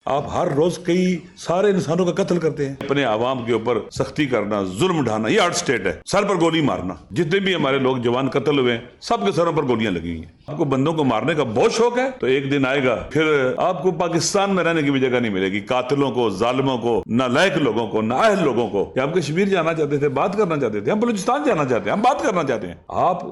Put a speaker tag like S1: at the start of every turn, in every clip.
S1: آپ ہر روز کئی سارے انسانوں کا قتل کرتے ہیں، اپنے عوام کے اوپر سختی کرنا، ظلم ڈھانا، یہ آرٹ سٹیٹ ہے، سر پر گولی مارنا۔ جتنے بھی ہمارے لوگ جوان قتل ہوئے ہیں سب کے سروں پر گولیاں لگی ہیں۔ آپ کو بندوں کو مارنے کا بہت شوق ہے تو ایک دن آئے گا پھر آپ کو پاکستان میں رہنے کی بھی جگہ نہیں ملے گی۔ قاتلوں کو، ظالموں کو، نالائق لوگوں کو، نااہل لوگوں کو کہ آپ کشمیر جانا چاہتے تھے، بات کرنا چاہتے تھے، ہم بلوچستان جانا چاہتے ہیں، ہم بات کرنا چاہتے ہیں، آپ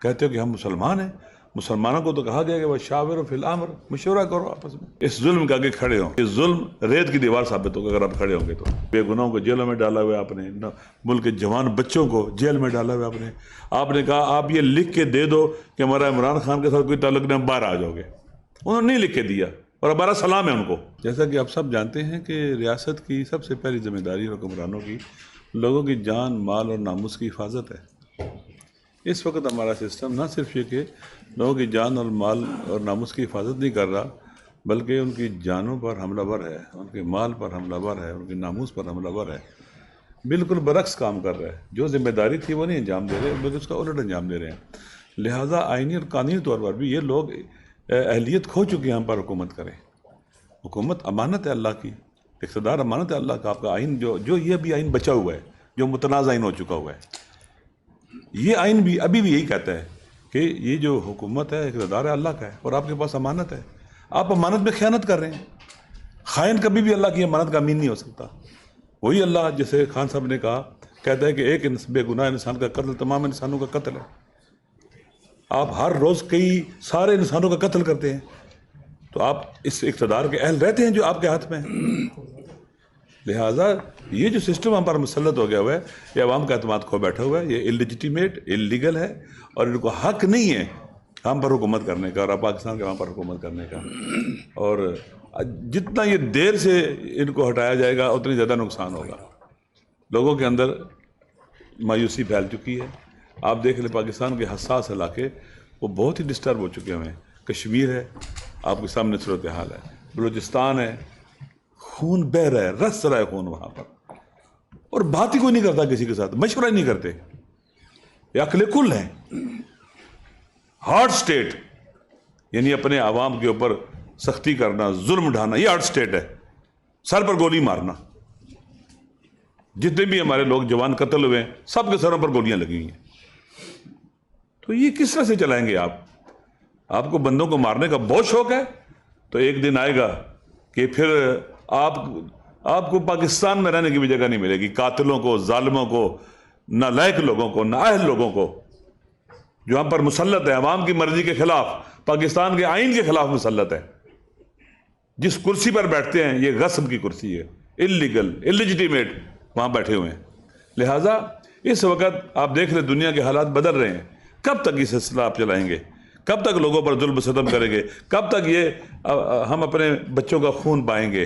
S1: کہتے ہو کہ ہم مسلمان ہیں۔ مسلمانوں کو تو کہا گیا کہ وَشَاوِرْ فِي الْأَمْرِ، مشورہ کرو آپس میں۔ اس ظلم کے آگے کھڑے ہوں، اس ظلم ریت کی دیوار ثابت ہوگا اگر آپ کھڑے ہوں گے تو۔ بے گناہوں کو جیلوں میں ڈالا ہوا ہے آپ نے، ملک کے جوان بچوں کو جیل میں ڈالا ہوا ہے آپ نے کہا آپ یہ لکھ کے دے دو کہ ہمارا عمران خان کے ساتھ کوئی تعلق نہیں، ہم باہر آ جاؤ گے۔ انہوں نے نہیں لکھ کے دیا اور ہمارا سلام ہے ان کو۔ جیسا کہ آپ سب جانتے ہیں کہ ریاست کی سب سے پہلی ذمہ داری حکمرانوں کی لوگوں کی جان، مال اور ناموس کی حفاظت ہے۔ اس وقت ہمارا سسٹم نہ صرف یہ کہ لوگوں کی جان اور مال اور ناموس کی حفاظت نہیں کر رہا بلکہ ان کی جانوں پر حملہ ور ہے، ان کے مال پر حملہ ور ہے، ان کی ناموس پر حملہ ور ہے، بالکل برعکس کام کر رہا ہے۔ جو ذمہ داری تھی وہ نہیں انجام دے رہے بلکہ اس کا الٹ انجام دے رہے ہیں۔ لہٰذا آئینی اور قانونی طور پر بھی یہ لوگ اہلیت کھو چکے ہیں ہم پر حکومت کریں۔ حکومت امانت ہے اللہ کی، اقتدار امانت ہے اللہ کا۔ آپ کا آئین جو یہ بھی آئین بچا ہوا ہے، جو متنازع آئین ہو چکا ہوا ہے، یہ آئین بھی ابھی بھی یہی کہتا ہے کہ یہ جو حکومت ہے، اقتدار ہے اللہ کا ہے اور آپ کے پاس امانت ہے۔ آپ امانت میں خیانت کر رہے ہیں۔ خائن کبھی بھی اللہ کی امانت کا امین نہیں ہو سکتا۔ وہی اللہ جیسے خان صاحب نے کہا، کہتا ہے کہ ایک بے گناہ انسان کا قتل تمام انسانوں کا قتل ہے۔ آپ ہر روز کئی سارے انسانوں کا قتل کرتے ہیں تو آپ اس اقتدار کے اہل رہتے ہیں جو آپ کے ہاتھ میں ہے۔ لہٰذا یہ جو سسٹم ہم پر مسلط ہو گیا ہوا ہے، یہ عوام کا اعتماد کھو بیٹھا ہوا ہے، یہ اللیجیٹیمیٹ، اللیگل ہے اور ان کو حق نہیں ہے ہم پر حکومت کرنے کا اور پاکستان کے وہاں پر حکومت کرنے کا۔ اور جتنا یہ دیر سے ان کو ہٹایا جائے گا اتنی زیادہ نقصان ہوگا۔ لوگوں کے اندر مایوسی پھیل چکی ہے۔ آپ دیکھ لیں پاکستان کے حساس علاقے وہ بہت ہی ڈسٹرب ہو چکے ہوئے ہیں۔ کشمیر ہے، آپ کے سامنے صورتحال ہے، بلوچستان ہے، خون بہہ رہا ہے، رس رہا ہے خون وہاں پر، اور بات ہی کوئی نہیں کرتا کسی کے ساتھ، مشورہ ہی نہیں کرتے۔ یہ عقل کل ہیں۔ ہارڈ سٹیٹ یعنی اپنے عوام کے اوپر سختی کرنا، ظلم ڈھانا، یہ آرٹ سٹیٹ ہے، سر پر گولی مارنا۔ جتنے بھی ہمارے لوگ جوان قتل ہوئے ہیں سب کے سروں پر گولیاں لگی ہیں۔ تو یہ کس طرح سے چلائیں گے آپ کو بندوں کو مارنے کا بہت شوق ہے تو ایک دن آئے گا کہ پھر آپ کو پاکستان میں رہنے کی بھی جگہ نہیں ملے گی۔ قاتلوں کو، ظالموں کو، نالائق لوگوں کو، نااہل لوگوں کو جو ہم پر مسلط ہے، عوام کی مرضی کے خلاف، پاکستان کے آئین کے خلاف مسلط ہے۔ جس کرسی پر بیٹھتے ہیں یہ غصب کی کرسی ہے، اللیگل، اللیجیٹیمیٹ، وہاں بیٹھے ہوئے ہیں۔ لہٰذا اس وقت آپ دیکھ لیں دنیا کے حالات بدل رہے ہیں۔ کب تک یہ سلسلہ آپ چلائیں گے؟ کب تک لوگوں پر ظلم و ستم کریں گے؟ کب تک یہ ہم اپنے بچوں کا خون پائیں گے؟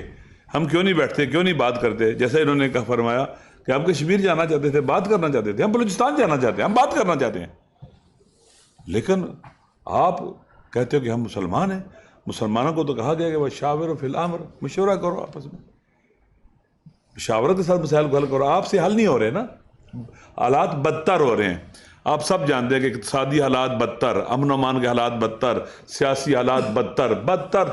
S1: ہم کیوں نہیں بیٹھتے، کیوں نہیں بات کرتے؟ جیسے انہوں نے کہا، فرمایا کہ آپ کشمیر جانا چاہتے تھے، بات کرنا چاہتے تھے، ہم بلوچستان جانا چاہتے ہیں، ہم بات کرنا چاہتے ہیں، لیکن آپ کہتے ہو کہ ہم مسلمان ہیں۔ مسلمانوں کو تو کہا گیا کہ وَشَاوِرْ فِي الْأَمْرِ، مشورہ کرو آپس میں، مشاورت کے ساتھ مسائل کو حل کرو۔ آپ سے حل نہیں ہو رہے نا، حالات بدتر ہو رہے ہیں۔ آپ سب جانتے ہیں کہ اقتصادی حالات بدتر، امن و امان کے حالات بدتر، سیاسی حالات بدتر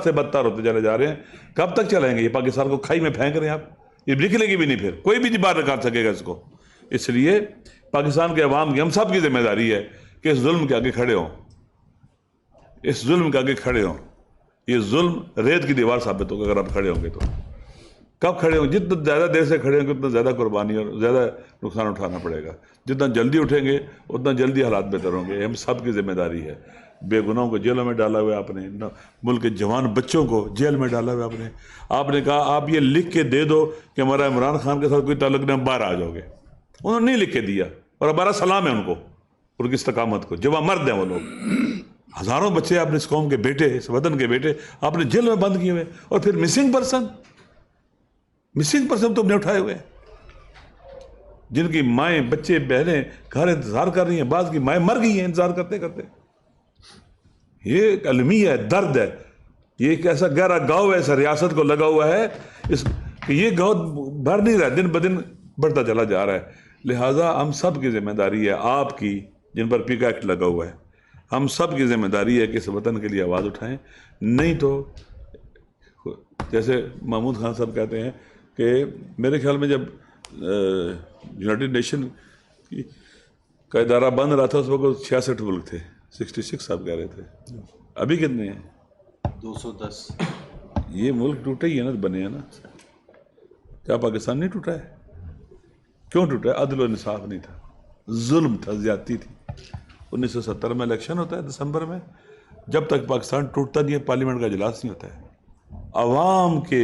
S1: سے بدتر ہوتے چلے جا رہے ہیں۔ کب تک چلائیں گے؟ یہ پاکستان کو کھائی میں پھینک رہے ہیں آپ، یہ نکلے گی بھی نہیں، پھر کوئی بھی نہیں باہر نکال سکے گا اس کو۔ اس لیے پاکستان کے عوام کی، ہم سب کی ذمہ داری ہے کہ اس ظلم کے آگے کھڑے ہوں، اس ظلم کے آگے کھڑے ہوں۔ یہ ظلم ریت کی دیوار ثابت ہوگا اگر آپ کھڑے ہوں گے تو۔ کب کھڑے ہوں؟ جتنا زیادہ دیر سے کھڑے ہوں گے اتنا زیادہ قربانی اور زیادہ نقصان اٹھانا پڑے گا۔ جتنا جلدی اٹھیں گے اتنا جلدی حالات بہتر ہوں گے۔ ہم سب کی ذمہ داری ہے۔ بے گناہوں کو جیلوں میں ڈالا ہوا ہے آپ نے، ملک کے جوان بچوں کو جیل میں ڈالا ہوا ہے آپ نے کہا آپ یہ لکھ کے دے دو کہ ہمارا عمران خان کے ساتھ کوئی تعلق نہیں، ہم باہر آ جاؤ گے۔ انہوں نے نہیں لکھ کے دیا اور ہمارا سلام ہے ان کو، ان کی استقامت کو۔ جوان مرد ہیں وہ لوگ۔ ہزاروں بچے آپ نے اس قوم کے بیٹے، اس وطن کے بیٹے آپ نے جیل میں بند کیے ہوئے، اور پھر مسنگ پرسن تو ہم نے اٹھائے ہوئے ہیں، جن کی مائیں، بچے، بہنیں گھر انتظار کر رہی ہیں، بعض کی مائیں مر گئی ہیں انتظار کرتے کرتے۔ یہ ایک المیہ ہے، درد ہے، یہ ایک ایسا گہرا گاؤ ہے، ایسا ریاست کو لگا ہوا ہے کہ یہ گاؤ بھر نہیں رہا، دن بدن بڑھتا چلا جا رہا ہے۔ لہٰذا ہم سب کی ذمہ داری ہے، آپ کی جن پر پیکا ایکٹ لگا ہوا ہے، ہم سب کی ذمہ داری ہے کہ اس وطن کے لیے آواز اٹھائیں، نہیں تو جیسے محمود خان صاحب کہتے ہیں کہ میرے خیال میں جب یونائٹڈ نیشن کا ادارہ بن رہا تھا اس وقت 66 ملک تھے، 66 صاحب کہہ رہے تھے، ابھی کتنے ہیں؟
S2: 210۔
S1: یہ ملک ٹوٹے ہی ہے نا، بنے ہیں نا، کیا پاکستان نہیں ٹوٹا ہے؟ کیوں ٹوٹا ہے؟ عدل و انصاف نہیں تھا، ظلم تھا، زیادتی تھی۔ 1970 میں الیکشن ہوتا ہے دسمبر میں، جب تک پاکستان ٹوٹتا نہیں ہے پارلیمنٹ کا اجلاس نہیں ہوتا ہے، عوام کے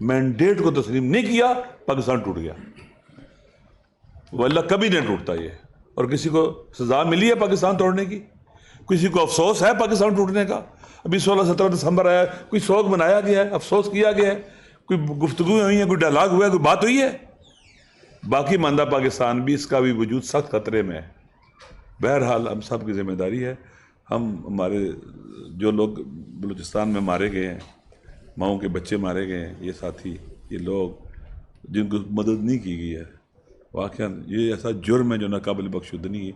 S1: مینڈیٹ کو تسلیم نہیں کیا، پاکستان ٹوٹ گیا، واللہ کبھی نہیں ٹوٹتا یہ۔ اور کسی کو سزا ملی ہے پاکستان توڑنے کی؟ کسی کو افسوس ہے پاکستان ٹوٹنے کا؟ ابھی 16-17 دسمبر آیا، کوئی سوگ منایا گیا ہے، افسوس کیا گیا ہے، کوئی گفتگو ہوئی ہے، کوئی ڈائلاگ ہوا ہے، کوئی بات ہوئی ہے؟ باقی ماندہ پاکستان بھی، اس کا بھی وجود سخت خطرے میں ہے۔ بہرحال ہم سب کی ذمہ داری ہے، ہمارے جو لوگ بلوچستان میں مارے گئے ہیں، ماؤں کے بچے مارے گئے ہیں، یہ ساتھی، یہ لوگ جن کو مدد نہیں کی گئی ہے، واقعاً یہ ایسا جرم ہے جو ناقابل بخشودنی ہے۔